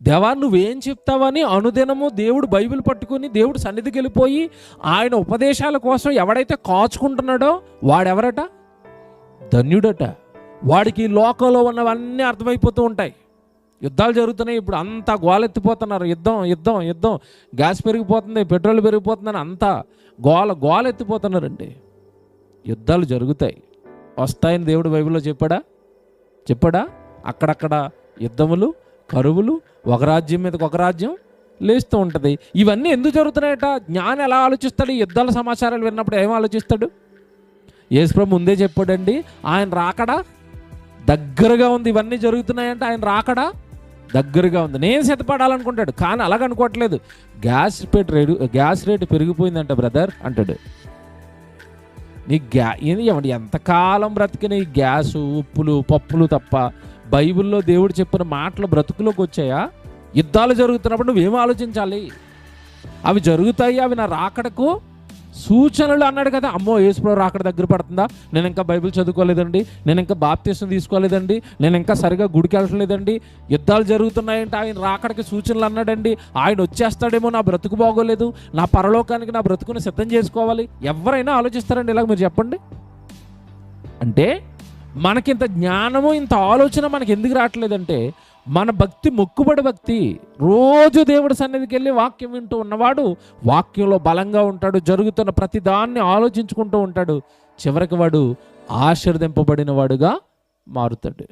దేవా నువ్వేం చెప్తావని అనుదినము దేవుడు బైబిల్ పట్టుకుని దేవుడు సన్నిధికి వెళ్ళిపోయి ఆయన ఉపదేశాల కోసం ఎవడైతే కాచుకుంటున్నాడో వాడెవరట? ధన్యుడట. వాడికి లోకంలో ఉన్నవన్నీ అర్థమైపోతూ ఉంటాయి. యుద్ధాలు జరుగుతున్నాయి, ఇప్పుడు అంతా గోలెత్తిపోతున్నారు. యుద్ధం యుద్ధం యుద్ధం, గ్యాస్ పెరిగిపోతుంది, పెట్రోల్ పెరిగిపోతుందని అంతా గోలెత్తిపోతున్నారండి. యుద్ధాలు జరుగుతాయి, వస్తాయని దేవుడు బైబిల్లో చెప్పాడా? అక్కడక్కడ యుద్ధములు, కరువులు, ఒక రాజ్యం మీదకి ఒక రాజ్యం లేస్తూ ఉంటుంది. ఇవన్నీ ఎందుకు జరుగుతున్నాయట? జ్ఞాని ఎలా ఆలోచిస్తాడు? యుద్ధాల సమాచారాలు విన్నప్పుడు ఏం ఆలోచిస్తాడు? యేసుప్రభు ముందే చెప్పాడండి, ఆయన రాకడా దగ్గరగా ఉంది. ఇవన్నీ జరుగుతున్నాయంటే ఆయన రాకడా దగ్గరగా ఉంది. నేను సిద్ధపడాలనుకుంటాడు, కానీ అలాగనుకోవట్లేదు. గ్యాస్ రేటు పెరిగిపోయిందంట బ్రదర్ అంటాడు. నీ ఎంతకాలం బ్రతికిన ఈ గ్యాసు, ఉప్పులు, పప్పులు తప్ప బైబిల్లో దేవుడు చెప్పిన మాటలు బ్రతుకులోకి వచ్చాయా? యుద్ధాలు జరుగుతున్నప్పుడు నువ్వేం ఆలోచించాలి? అవి జరుగుతాయి, అవి నా రాకడకు సూచనలు అన్నాడు కదా. అమ్మో యేసుప్రభు రాకడ దగ్గర పడుతుందా, నేను ఇంకా బైబిల్ చదువుకోలేదండి, నేను ఇంకా బాప్తిసం తీసుకోలేదండి, నేను ఇంకా సరిగా గుడికి వెళ్ళట్లేదండి, యుద్ధాలు జరుగుతున్నాయంటే ఆయన రాకడకి సూచనలు అన్నాడండి, ఆయన వచ్చేస్తాడేమో, నా బ్రతుకు బాగోలేదు, నా పరలోకానికి నా బ్రతుకుని సిద్ధం చేసుకోవాలి. ఎవరైనా ఆలోచిస్తారండి ఇలాగ? మీరు చెప్పండి. అంటే మనకింత జ్ఞానము, ఇంత ఆలోచన మనకి ఎందుకు రావట్లేదంటే మన భక్తి మొక్కుబడి భక్తి. రోజు దేవుడి సన్నిధికి వెళ్ళి వాక్యం వింటూ ఉన్నవాడు వాక్యంలో బలంగా ఉంటాడు, జరుగుతున్న ప్రతి దాన్ని ఆలోచించుకుంటూ ఉంటాడు. చివరికి వాడు ఆశీర్వదింపబడిన వాడుగా మారుతాడు.